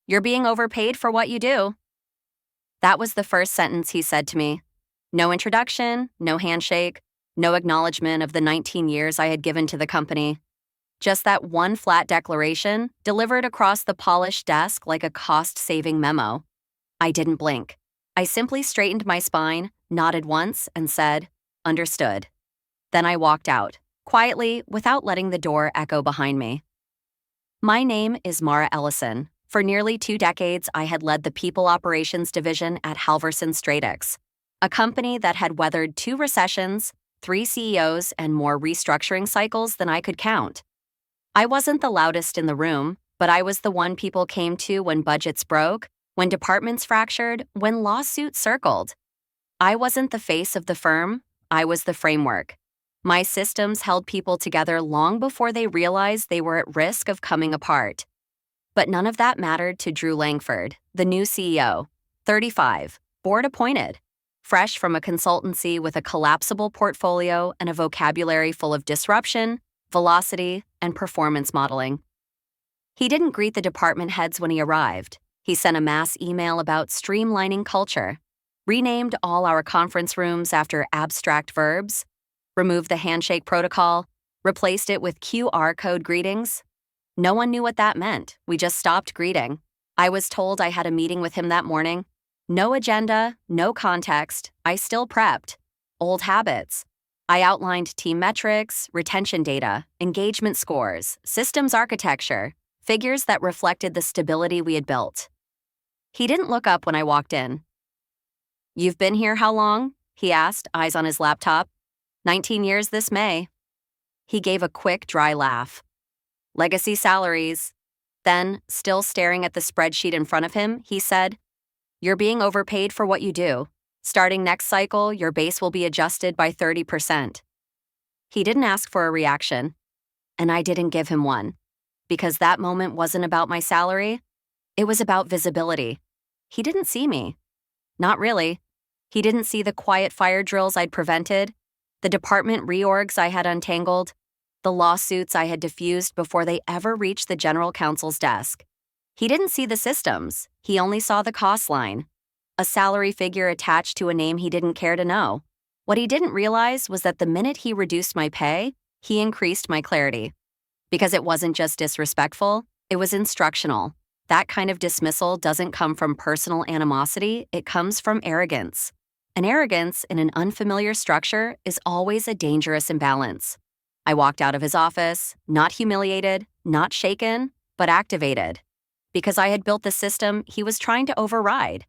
You're being overpaid for what you do." That was the first sentence he said to me. No introduction, no handshake, no acknowledgement of the 19 years I had given to the company. Just that one flat declaration delivered across the polished desk like a cost-saving memo. I didn't blink. I simply straightened my spine, nodded once, and said, "Understood." Then I walked out, quietly, without letting the door echo behind me. My name is Mara Ellison. For nearly 2 decades, I had led the People Operations Division at Halverson Stratex, a company that had weathered 2 recessions, 3 CEOs, and more restructuring cycles than I could count. I wasn't the loudest in the room, but I was the one people came to when budgets broke, when departments fractured, when lawsuits circled. I wasn't the face of the firm, I was the framework. My systems held people together long before they realized they were at risk of coming apart. But none of that mattered to Drew Langford, the new CEO, 35, board appointed, fresh from a consultancy with a collapsible portfolio and a vocabulary full of disruption, velocity, and performance modeling. He didn't greet the department heads when he arrived. He sent a mass email about streamlining culture, renamed all our conference rooms after abstract verbs, removed the handshake protocol, replaced it with QR code greetings. No one knew what that meant. We just stopped greeting. I was told I had a meeting with him that morning. No agenda, no context. I still prepped. Old habits. I outlined team metrics, retention data, engagement scores, systems architecture, figures that reflected the stability we had built. He didn't look up when I walked in. "You've been here how long?" he asked, eyes on his laptop. 19 years this May." He gave a quick, dry laugh. "Legacy salaries." Then, still staring at the spreadsheet in front of him, he said, "You're being overpaid for what you do. Starting next cycle, your base will be adjusted by 30%. He didn't ask for a reaction, and I didn't give him one, because that moment wasn't about my salary. It was about visibility. He didn't see me. Not really. He didn't see the quiet fire drills I'd prevented, the department reorgs I had untangled, the lawsuits I had diffused before they ever reached the general counsel's desk. He didn't see the systems. He only saw the cost line, a salary figure attached to a name he didn't care to know. What he didn't realize was that the minute he reduced my pay, he increased my clarity. Because it wasn't just disrespectful, it was instructional. That kind of dismissal doesn't come from personal animosity, it comes from arrogance. And arrogance in an unfamiliar structure is always a dangerous imbalance. I walked out of his office, not humiliated, not shaken, but activated. Because I had built the system he was trying to override.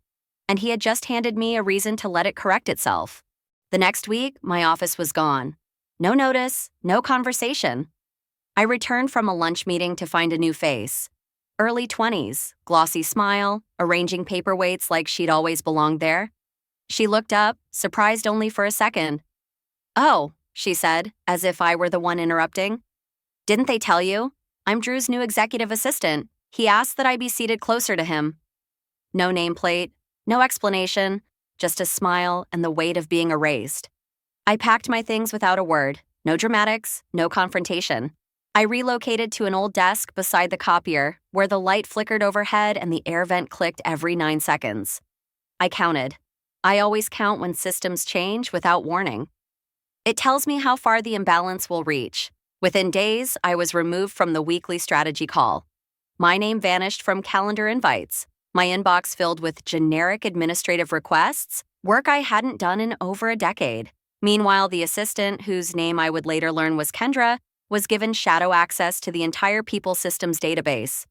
And he had just handed me a reason to let it correct itself. The next week, my office was gone. No notice, no conversation. I returned from a lunch meeting to find a new face. Early 20s, glossy smile, arranging paperweights like she'd always belonged there. She looked up, surprised only for a second. "Oh," she said, as if I were the one interrupting. "Didn't they tell you? I'm Drew's new executive assistant. He asked that I be seated closer to him." No nameplate, no explanation, just a smile and the weight of being erased. I packed my things without a word, no dramatics, no confrontation. I relocated to an old desk beside the copier, where the light flickered overhead and the air vent clicked every 9 seconds. I counted. I always count when systems change without warning. It tells me how far the imbalance will reach. Within days, I was removed from the weekly strategy call. My name vanished from calendar invites, my inbox filled with generic administrative requests, work I hadn't done in over a decade. Meanwhile, the assistant, whose name I would later learn was Kendra, was given shadow access to the entire People Systems database.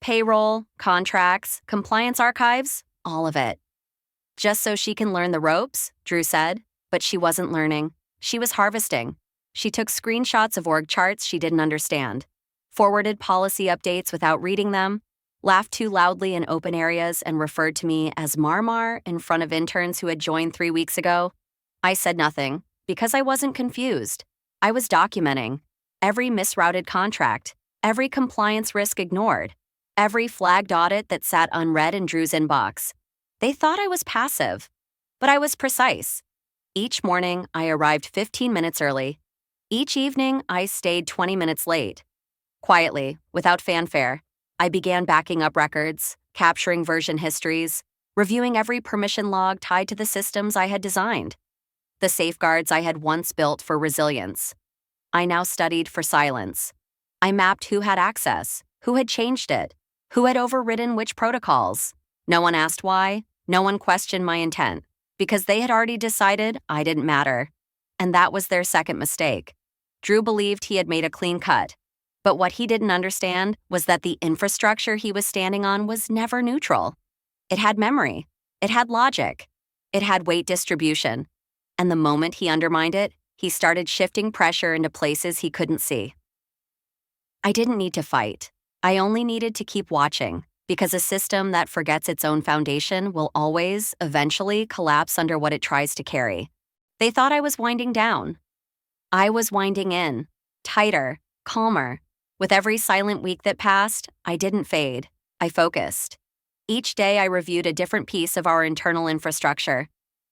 Payroll, contracts, compliance archives, all of it. "Just so she can learn the ropes," Drew said, but she wasn't learning. She was harvesting. She took screenshots of org charts she didn't understand, forwarded policy updates without reading them, laughed too loudly in open areas and referred to me as Marmar in front of interns who had joined 3 weeks ago. I said nothing, because I wasn't confused. I was documenting every misrouted contract, every compliance risk ignored, every flagged audit that sat unread in Drew's inbox. They thought I was passive, but I was precise. Each morning, I arrived 15 minutes early. Each evening, I stayed 20 minutes late. Quietly, without fanfare, I began backing up records, capturing version histories, reviewing every permission log tied to the systems I had designed, the safeguards I had once built for resilience. I now studied for silence. I mapped who had access, who had changed it, who had overridden which protocols. No one asked why, no one questioned my intent, because they had already decided I didn't matter. And that was their second mistake. Drew believed he had made a clean cut, but what he didn't understand was that the infrastructure he was standing on was never neutral. It had memory, it had logic, it had weight distribution, and the moment he undermined it, he started shifting pressure into places he couldn't see. I didn't need to fight. I only needed to keep watching, because a system that forgets its own foundation will always, eventually, collapse under what it tries to carry. They thought I was winding down. I was winding in, tighter, calmer. With every silent week that passed, I didn't fade. I focused. Each day I reviewed a different piece of our internal infrastructure.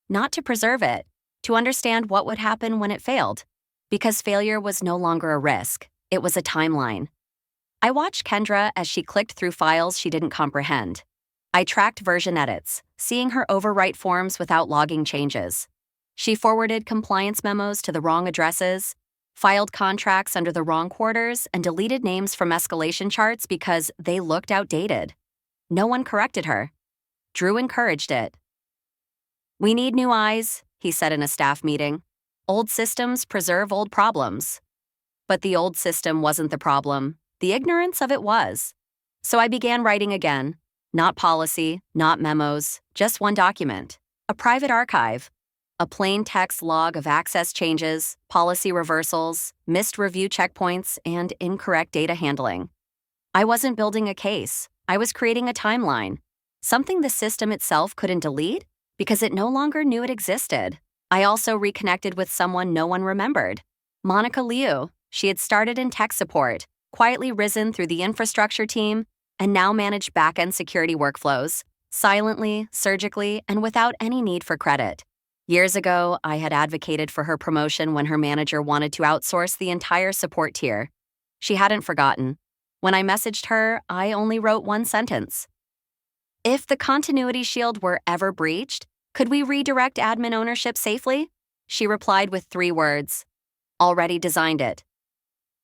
Not to preserve it, to understand what would happen when it failed. Because failure was no longer a risk, it was a timeline. I watched Kendra as she clicked through files she didn't comprehend. I tracked version edits, seeing her overwrite forms without logging changes. She forwarded compliance memos to the wrong addresses, filed contracts under the wrong quarters, and deleted names from escalation charts because they looked outdated. No one corrected her. Drew encouraged it. "We need new eyes," he said in a staff meeting. "Old systems preserve old problems." But the old system wasn't the problem. The ignorance of it was. So I began writing again. Not policy, not memos, just one document. A private archive. A plain text log of access changes, policy reversals, missed review checkpoints, and incorrect data handling. I wasn't building a case. I was creating a timeline. Something the system itself couldn't delete because it no longer knew it existed. I also reconnected with someone no one remembered. Monica Liu. She had started in tech support, quietly risen through the infrastructure team, and now managed back-end security workflows, silently, surgically, and without any need for credit. Years ago, I had advocated for her promotion when her manager wanted to outsource the entire support tier. She hadn't forgotten. When I messaged her, I only wrote one sentence. "If the continuity shield were ever breached, could we redirect admin ownership safely?" She replied with 3 words. "Already designed it."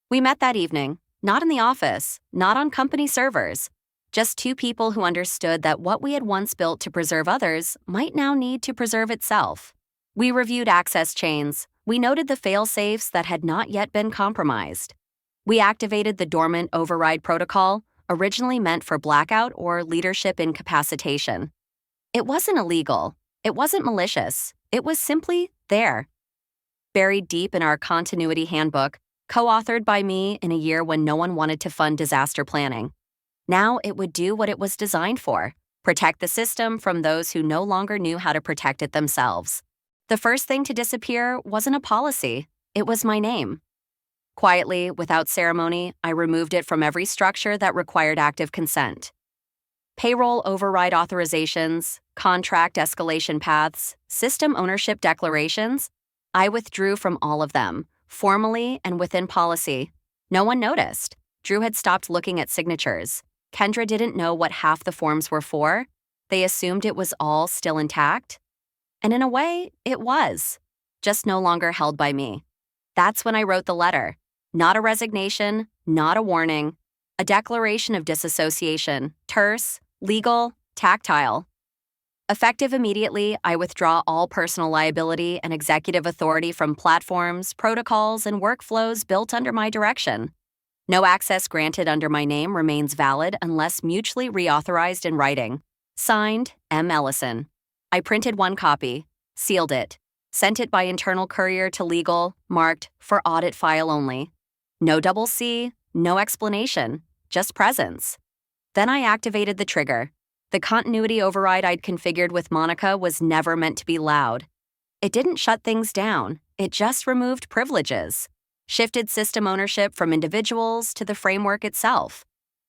We met that evening, not in the office, not on company servers, just 2 people who understood that what we had once built to preserve others might now need to preserve itself. We reviewed access chains. We noted the fail-safes that had not yet been compromised. We activated the dormant override protocol, originally meant for blackout or leadership incapacitation. It wasn't illegal. It wasn't malicious. It was simply there. Buried deep in our continuity handbook, co-authored by me in a year when no one wanted to fund disaster planning. Now it would do what it was designed for, protect the system from those who no longer knew how to protect it themselves. The first thing to disappear wasn't a policy, it was my name. Quietly, without ceremony, I removed it from every structure that required active consent. Payroll override authorizations, contract escalation paths, system ownership declarations, I withdrew from all of them, formally and within policy. No one noticed. Drew had stopped looking at signatures. Kendra didn't know what half the forms were for. They assumed it was all still intact. And in a way, it was, just no longer held by me. That's when I wrote the letter. Not a resignation, not a warning. A declaration of disassociation, terse, legal, tactile. Effective immediately, I withdraw all personal liability and executive authority from platforms, protocols, and workflows built under my direction. No access granted under my name remains valid unless mutually reauthorized in writing. Signed, M. Ellison. I printed 1 copy, sealed it, sent it by internal courier to legal, marked for audit file only. No double C, no explanation, just presence. Then I activated the trigger. The continuity override I'd configured with Monica was never meant to be loud. It didn't shut things down, it just removed privileges. Shifted system ownership from individuals to the framework itself.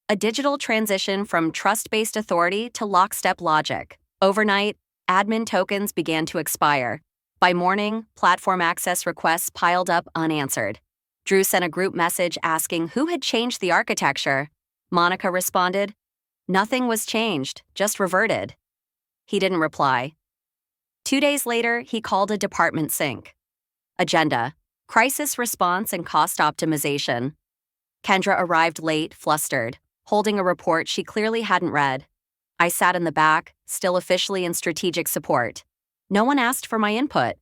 A digital transition from trust-based authority to lockstep logic. Overnight, admin tokens began to expire. By morning, platform access requests piled up unanswered. Drew sent a group message asking who had changed the architecture. Monica responded. Nothing was changed, just reverted. He didn't reply. 2 days later, he called a department sync. Agenda: crisis response and cost optimization. Kendra arrived late, flustered, holding a report she clearly hadn't read. I sat in the back, still officially in strategic support. No one asked for my input.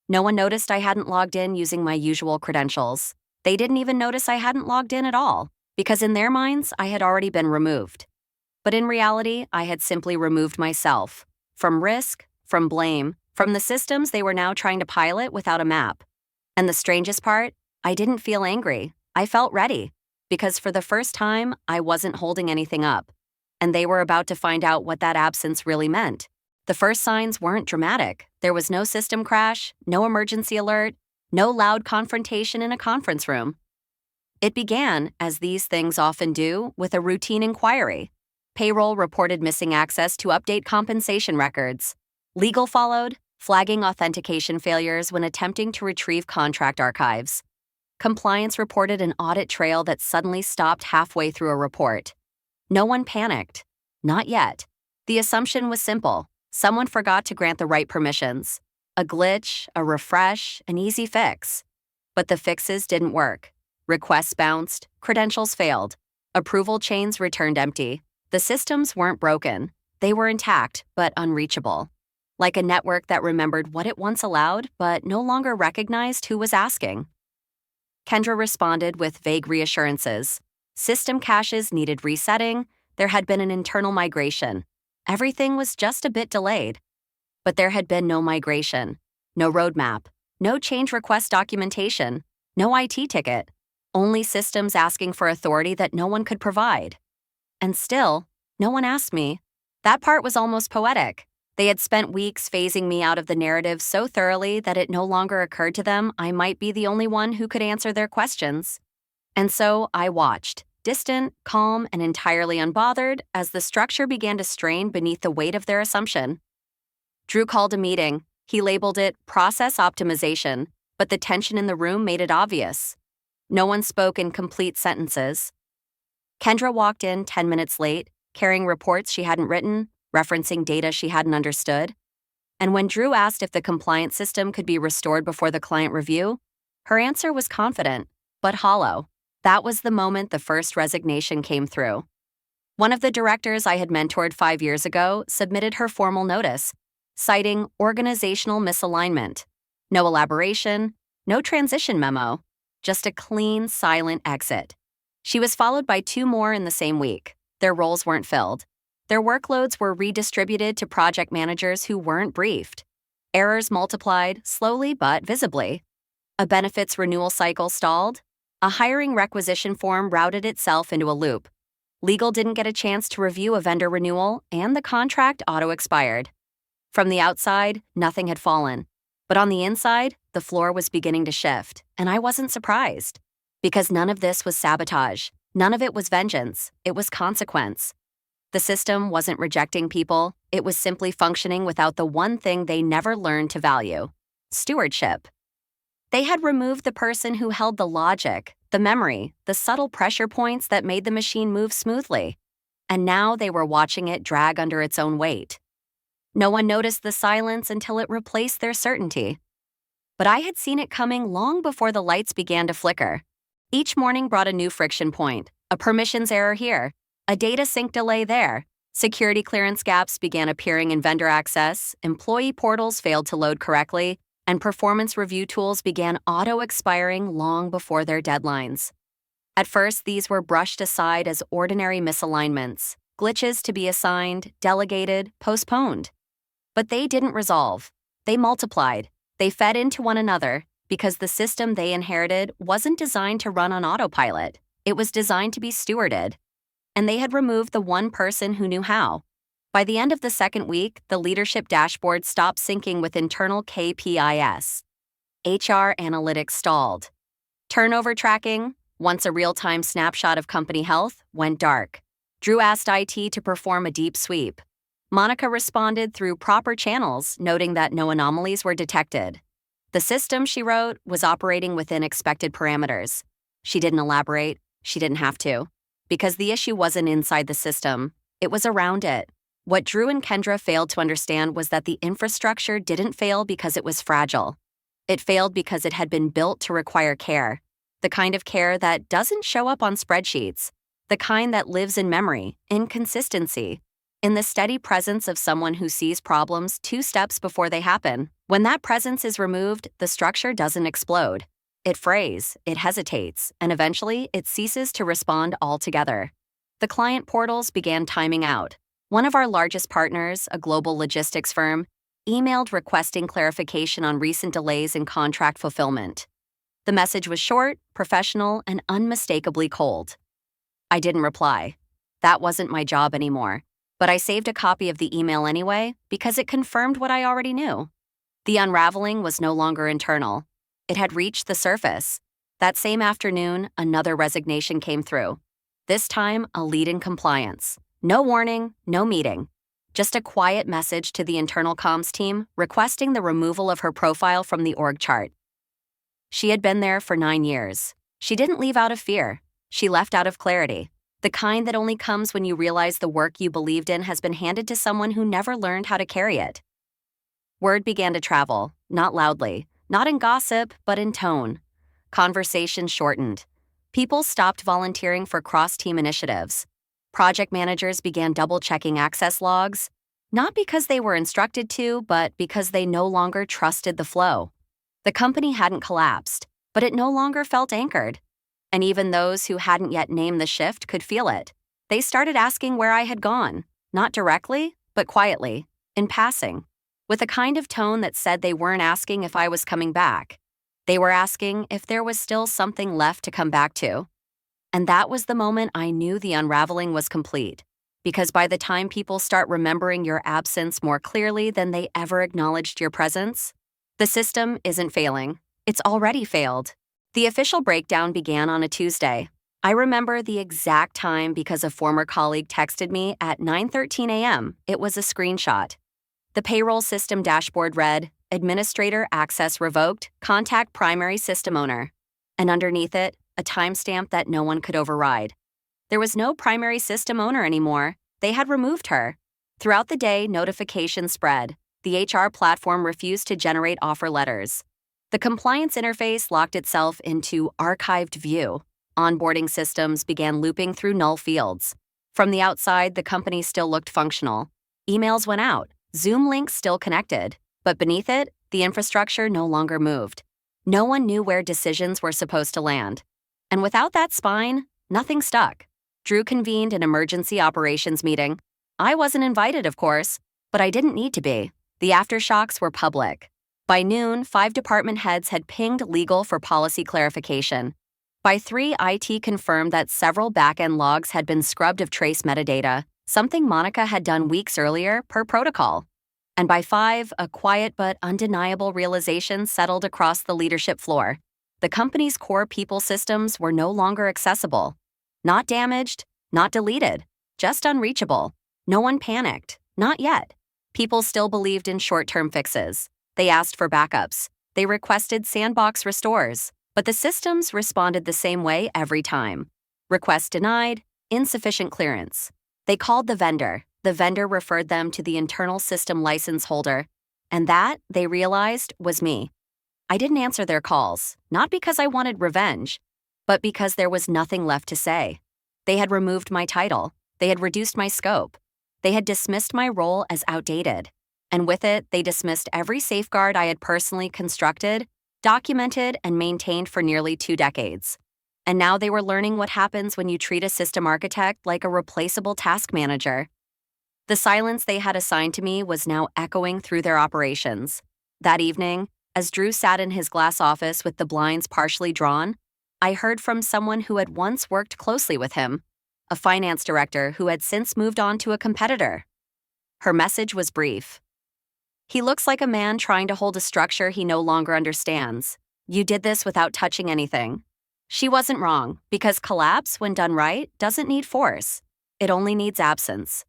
No one noticed I hadn't logged in using my usual credentials. They didn't even notice I hadn't logged in at all, because in their minds, I had already been removed. But in reality, I had simply removed myself. From risk, from blame, from the systems they were now trying to pilot without a map. And the strangest part, I didn't feel angry. I felt ready. Because for the first time, I wasn't holding anything up. And they were about to find out what that absence really meant. The first signs weren't dramatic. There was no system crash, no emergency alert, no loud confrontation in a conference room. It began, as these things often do, with a routine inquiry. Payroll reported missing access to update compensation records. Legal followed, flagging authentication failures when attempting to retrieve contract archives. Compliance reported an audit trail that suddenly stopped halfway through a report. No one panicked. Not yet. The assumption was simple. Someone forgot to grant the right permissions. A glitch, a refresh, an easy fix. But the fixes didn't work. Requests bounced, credentials failed. Approval chains returned empty. The systems weren't broken. They were intact, but unreachable. Like a network that remembered what it once allowed, but no longer recognized who was asking. Kendra responded with vague reassurances. System caches needed resetting. There had been an internal migration. Everything was just a bit delayed. But there had been no migration, no roadmap, no change request documentation, no IT ticket, only systems asking for authority that no one could provide. And still, no one asked me. That part was almost poetic. They had spent weeks phasing me out of the narrative so thoroughly that it no longer occurred to them I might be the only one who could answer their questions. And so I watched, distant, calm, and entirely unbothered, as the structure began to strain beneath the weight of their assumption. Drew called a meeting. He labeled it process optimization, but the tension in the room made it obvious. No one spoke in complete sentences. Kendra walked in 10 minutes late, carrying reports she hadn't written, referencing data she hadn't understood. And when Drew asked if the compliance system could be restored before the client review, her answer was confident, but hollow. That was the moment the first resignation came through. One of the directors I had mentored 5 years ago submitted her formal notice, citing organizational misalignment. No elaboration, no transition memo, just a clean, silent exit. She was followed by 2 more in the same week. Their roles weren't filled. Their workloads were redistributed to project managers who weren't briefed. Errors multiplied, slowly but visibly. A benefits renewal cycle stalled. A hiring requisition form routed itself into a loop. Legal didn't get a chance to review a vendor renewal, and the contract auto-expired. From the outside, nothing had fallen. But on the inside, the floor was beginning to shift, and I wasn't surprised. Because none of this was sabotage. None of it was vengeance. It was consequence. The system wasn't rejecting people. It was simply functioning without the one thing they never learned to value: stewardship. They had removed the person who held the logic, the memory, the subtle pressure points that made the machine move smoothly. And now they were watching it drag under its own weight. No one noticed the silence until it replaced their certainty. But I had seen it coming long before the lights began to flicker. Each morning brought a new friction point, a permissions error here, a data sync delay there. Security clearance gaps began appearing in vendor access, employee portals failed to load correctly, and performance review tools began auto-expiring long before their deadlines. At first, these were brushed aside as ordinary misalignments, glitches to be assigned, delegated, postponed. But they didn't resolve. They multiplied. They fed into one another, because the system they inherited wasn't designed to run on autopilot. It was designed to be stewarded. And they had removed the one person who knew how. By the end of the second week, the leadership dashboard stopped syncing with internal KPIs. HR analytics stalled. Turnover tracking, once a real-time snapshot of company health, went dark. Drew asked IT to perform a deep sweep. Monica responded through proper channels, noting that no anomalies were detected. The system, she wrote, was operating within expected parameters. She didn't elaborate. She didn't have to. because the issue wasn't inside the system, it was around it. What Drew and Kendra failed to understand was that the infrastructure didn't fail because it was fragile. It failed because it had been built to require care, the kind of care that doesn't show up on spreadsheets, the kind that lives in memory, in consistency, in the steady presence of someone who sees problems 2 steps before they happen. When that presence is removed, the structure doesn't explode. It frays, it hesitates, and eventually it ceases to respond altogether. The client portals began timing out. One of our largest partners, a global logistics firm, emailed requesting clarification on recent delays in contract fulfillment. The message was short, professional, and unmistakably cold. I didn't reply. That wasn't my job anymore. But I saved a copy of the email anyway because it confirmed what I already knew. The unraveling was no longer internal. It had reached the surface. That same afternoon, another resignation came through. This time, a lead in compliance. No warning, no meeting. Just a quiet message to the internal comms team requesting the removal of her profile from the org chart. She had been there for 9 years. She didn't leave out of fear. She left out of clarity. The kind that only comes when you realize the work you believed in has been handed to someone who never learned how to carry it. Word began to travel, not loudly, not in gossip, but in tone. Conversation shortened. People stopped volunteering for cross-team initiatives. Project managers began double-checking access logs, not because they were instructed to, but because they no longer trusted the flow. The company hadn't collapsed, but it no longer felt anchored. And even those who hadn't yet named the shift could feel it. They started asking where I had gone, not directly, but quietly, in passing, with a kind of tone that said they weren't asking if I was coming back. They were asking if there was still something left to come back to. And that was the moment I knew the unraveling was complete, because by the time people start remembering your absence more clearly than they ever acknowledged your presence, the system isn't failing. It's already failed. The official breakdown began on a Tuesday. I remember the exact time because a former colleague texted me at 9:13 a.m. It was a screenshot. The payroll system dashboard read, "Administrator access revoked, contact primary system owner." And underneath it, a timestamp that no one could override. There was no primary system owner anymore. They had removed her. Throughout the day, notifications spread. The HR platform refused to generate offer letters. The compliance interface locked itself into archived view. Onboarding systems began looping through null fields. From the outside, the company still looked functional. Emails went out. Zoom links still connected. But beneath it, the infrastructure no longer moved. No one knew where decisions were supposed to land. And without that spine, nothing stuck. Drew convened an emergency operations meeting. I wasn't invited, of course, but I didn't need to be. The aftershocks were public. By noon, 5 department heads had pinged legal for policy clarification. By 3, IT confirmed that several back-end logs had been scrubbed of trace metadata, something Monica had done weeks earlier per protocol. And by 5, a quiet but undeniable realization settled across the leadership floor. The company's core people systems were no longer accessible. Not damaged, not deleted, just unreachable. No one panicked, not yet. People still believed in short-term fixes. They asked for backups. They requested sandbox restores. But the systems responded the same way every time. Request denied, insufficient clearance. They called the vendor. The vendor referred them to the internal system license holder. And that, they realized, was me. I didn't answer their calls, not because I wanted revenge, but because there was nothing left to say. They had removed my title. They had reduced my scope. They had dismissed my role as outdated. And with it, they dismissed every safeguard I had personally constructed, documented, and maintained for nearly 2 decades. And now they were learning what happens when you treat a system architect like a replaceable task manager. The silence they had assigned to me was now echoing through their operations. That evening, as Drew sat in his glass office with the blinds partially drawn, I heard from someone who had once worked closely with him, a finance director who had since moved on to a competitor. Her message was brief. "He looks like a man trying to hold a structure he no longer understands. You did this without touching anything." She wasn't wrong, because collapse, when done right, doesn't need force. It only needs absence.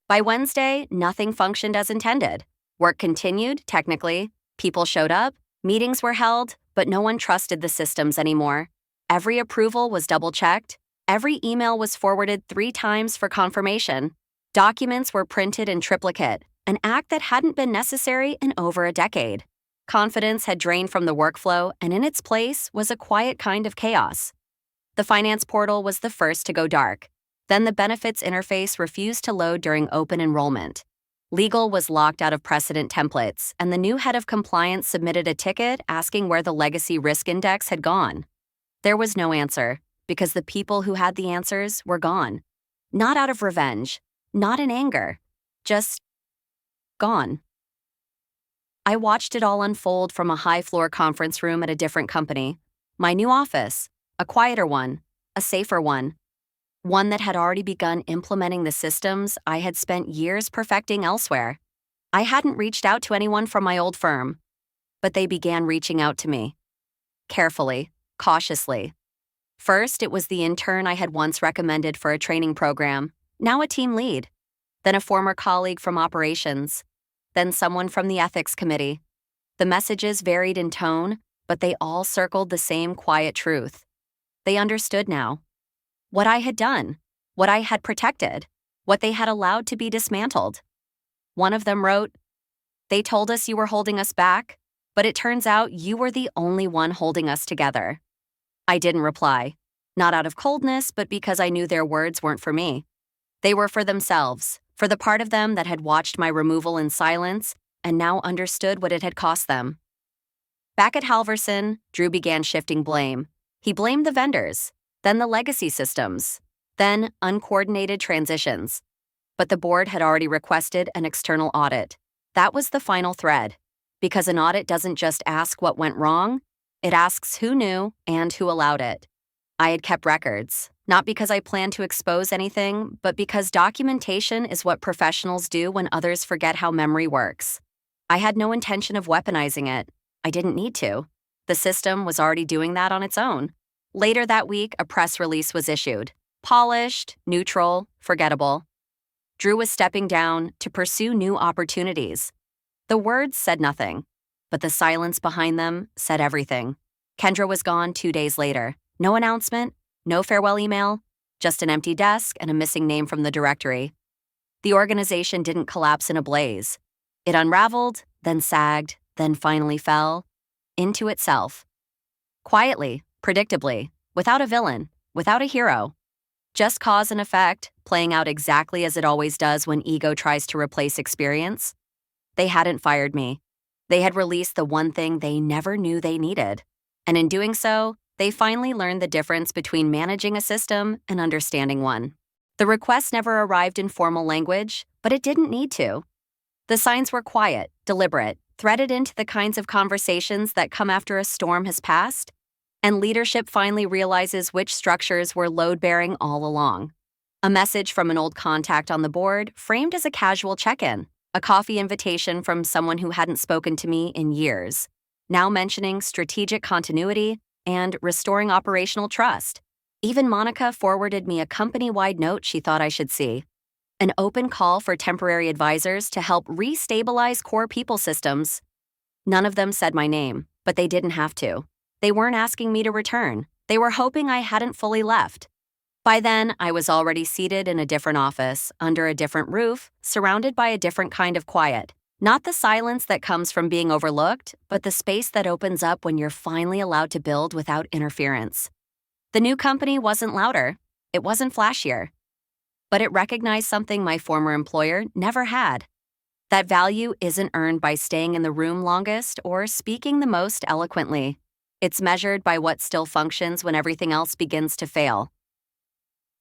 By Wednesday, nothing functioned as intended. Work continued, technically. People showed up, meetings were held, but no one trusted the systems anymore. Every approval was double-checked. Every email was forwarded 3 times for confirmation. Documents were printed in triplicate, an act that hadn't been necessary in over a decade. Confidence had drained from the workflow, and in its place was a quiet kind of chaos. The finance portal was the first to go dark. Then the benefits interface refused to load during open enrollment. Legal was locked out of precedent templates, and the new head of compliance submitted a ticket asking where the legacy risk index had gone. There was no answer, because the people who had the answers were gone. Not out of revenge, not in anger, just gone. I watched it all unfold from a high-floor conference room at a different company. My new office, a quieter one, a safer one that had already begun implementing the systems I had spent years perfecting elsewhere. I hadn't reached out to anyone from my old firm, but they began reaching out to me. Carefully, cautiously. First, it was the intern I had once recommended for a training program, now a team lead. Then a former colleague from operations. Then someone from the ethics committee. The messages varied in tone, but they all circled the same quiet truth. They understood now. What I had done, what I had protected, what they had allowed to be dismantled. One of them wrote, "They told us you were holding us back, but it turns out you were the only one holding us together." I didn't reply, not out of coldness, but because I knew their words weren't for me. They were for themselves, for the part of them that had watched my removal in silence and now understood what it had cost them. Back at Halverson, Drew began shifting blame. He blamed the vendors, then the legacy systems, then uncoordinated transitions. But the board had already requested an external audit. That was the final thread, because an audit doesn't just ask what went wrong, it asks who knew and who allowed it. I had kept records, not because I planned to expose anything, but because documentation is what professionals do when others forget how memory works. I had no intention of weaponizing it. I didn't need to. The system was already doing that on its own. Later that week, a press release was issued. Polished, neutral, forgettable. Drew was stepping down to pursue new opportunities. The words said nothing, but the silence behind them said everything. Kendra was gone 2 days later. No announcement, no farewell email, just an empty desk and a missing name from the directory. The organization didn't collapse in a blaze. It unraveled, then sagged, then finally fell into itself. Quietly, predictably, without a villain, without a hero. Just cause and effect, playing out exactly as it always does when ego tries to replace experience. They hadn't fired me. They had released the one thing they never knew they needed. And in doing so, they finally learned the difference between managing a system and understanding one. The request never arrived in formal language, but it didn't need to. The signs were quiet, deliberate, threaded into the kinds of conversations that come after a storm has passed, and leadership finally realizes which structures were load-bearing all along. A message from an old contact on the board, framed as a casual check-in, a coffee invitation from someone who hadn't spoken to me in years, now mentioning strategic continuity and restoring operational trust. Even Monica forwarded me a company-wide note she thought I should see. An open call for temporary advisors to help re-stabilize core people systems. None of them said my name, but they didn't have to. They weren't asking me to return. They were hoping I hadn't fully left. By then, I was already seated in a different office, under a different roof, surrounded by a different kind of quiet. Not the silence that comes from being overlooked, but the space that opens up when you're finally allowed to build without interference. The new company wasn't louder. It wasn't flashier. But it recognized something my former employer never had. That value isn't earned by staying in the room longest or speaking the most eloquently. It's measured by what still functions when everything else begins to fail.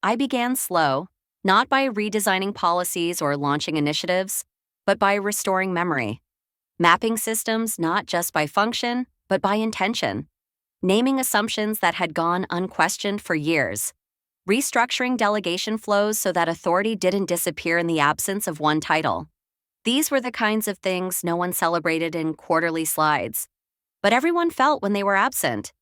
I began slow, not by redesigning policies or launching initiatives, but by restoring memory. Mapping systems not just by function, but by intention. Naming assumptions that had gone unquestioned for years. Restructuring delegation flows so that authority didn't disappear in the absence of one title. These were the kinds of things no one celebrated in quarterly slides, but everyone felt when they were absent.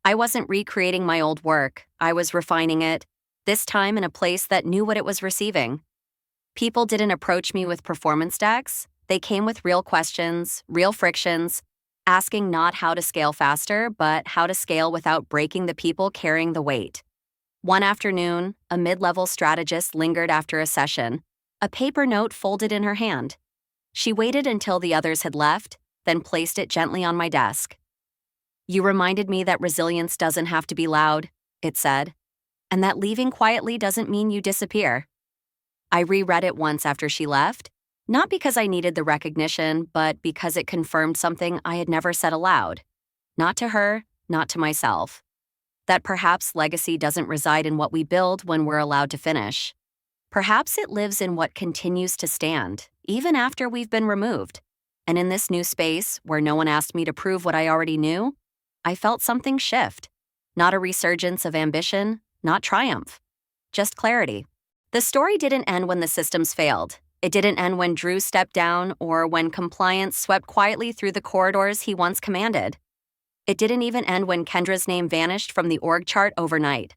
I wasn't recreating my old work, I was refining it, this time in a place that knew what it was receiving. People didn't approach me with performance decks, they came with real questions, real frictions, asking not how to scale faster, but how to scale without breaking the people carrying the weight. One afternoon, a mid-level strategist lingered after a session, a paper note folded in her hand. She waited until the others had left, then placed it gently on my desk. "You reminded me that resilience doesn't have to be loud," it said, "and that leaving quietly doesn't mean you disappear." I reread it once after she left, not because I needed the recognition, but because it confirmed something I had never said aloud. Not to her, not to myself. That perhaps legacy doesn't reside in what we build when we're allowed to finish. Perhaps it lives in what continues to stand, even after we've been removed. And in this new space, where no one asked me to prove what I already knew, I felt something shift. Not a resurgence of ambition, not triumph. Just clarity. The story didn't end when the systems failed. It didn't end when Drew stepped down or when compliance swept quietly through the corridors he once commanded. It didn't even end when Kendra's name vanished from the org chart overnight.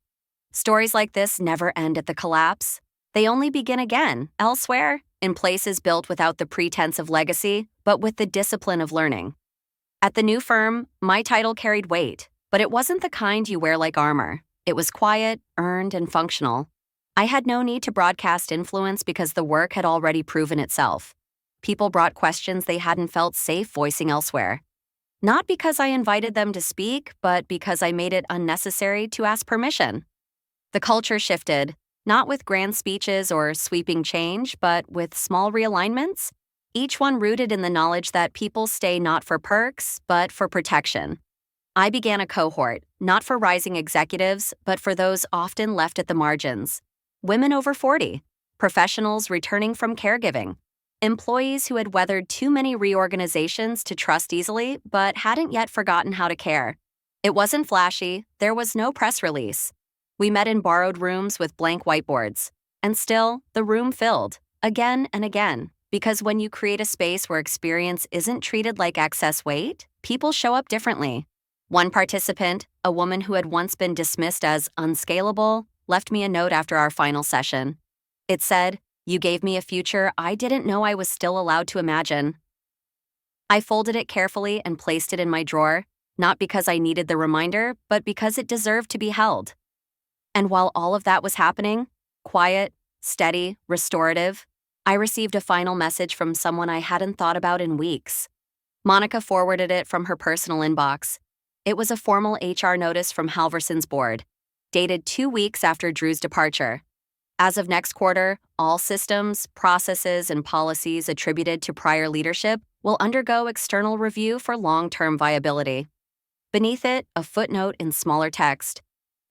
Stories like this never end at the collapse. They only begin again, elsewhere, in places built without the pretense of legacy, but with the discipline of learning. At the new firm, my title carried weight, but it wasn't the kind you wear like armor. It was quiet, earned, and functional. I had no need to broadcast influence because the work had already proven itself. People brought questions they hadn't felt safe voicing elsewhere. Not because I invited them to speak, but because I made it unnecessary to ask permission. The culture shifted, not with grand speeches or sweeping change, but with small realignments, each one rooted in the knowledge that people stay not for perks, but for protection. I began a cohort, not for rising executives, but for those often left at the margins. Women over 40, professionals returning from caregiving, employees who had weathered too many reorganizations to trust easily, but hadn't yet forgotten how to care. It wasn't flashy, there was no press release. We met in borrowed rooms with blank whiteboards. And still, the room filled, again and again, because when you create a space where experience isn't treated like excess weight, people show up differently. One participant, a woman who had once been dismissed as unscalable, left me a note after our final session. It said, "You gave me a future I didn't know I was still allowed to imagine." I folded it carefully and placed it in my drawer, not because I needed the reminder, but because it deserved to be held. And while all of that was happening, quiet, steady, restorative, I received a final message from someone I hadn't thought about in weeks. Monica forwarded it from her personal inbox. It was a formal HR notice from Halverson's board, dated 2 weeks after Drew's departure. As of next quarter, all systems, processes, and policies attributed to prior leadership will undergo external review for long-term viability. Beneath it, a footnote in smaller text.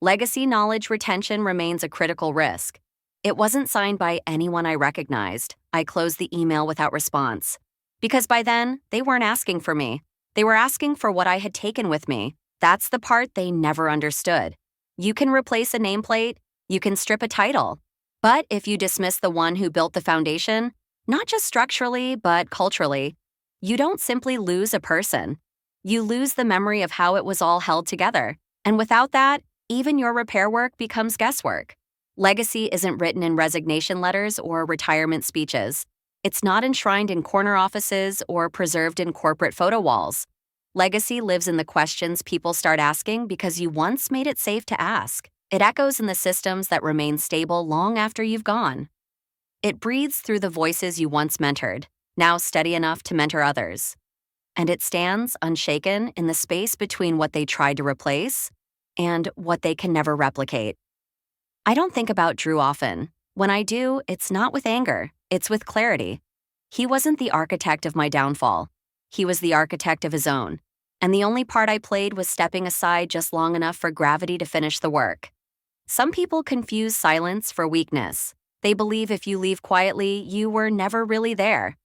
Legacy knowledge retention remains a critical risk. It wasn't signed by anyone I recognized. I closed the email without response. Because by then, they weren't asking for me. They were asking for what I had taken with me. That's the part they never understood. You can replace a nameplate, you can strip a title. But if you dismiss the one who built the foundation, not just structurally, but culturally, you don't simply lose a person. You lose the memory of how it was all held together. And without that, even your repair work becomes guesswork. Legacy isn't written in resignation letters or retirement speeches. It's not enshrined in corner offices or preserved in corporate photo walls. Legacy lives in the questions people start asking because you once made it safe to ask. It echoes in the systems that remain stable long after you've gone. It breathes through the voices you once mentored, now steady enough to mentor others. And it stands, unshaken, in the space between what they tried to replace and what they can never replicate. I don't think about Drew often. When I do, it's not with anger, it's with clarity. He wasn't the architect of my downfall. He was the architect of his own. And the only part I played was stepping aside just long enough for gravity to finish the work. Some people confuse silence for weakness. They believe if you leave quietly, you were never really there.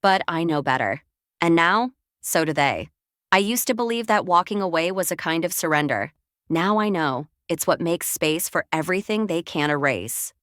But I know better. And now, so do they. I used to believe that walking away was a kind of surrender. Now I know it's what makes space for everything they can't erase.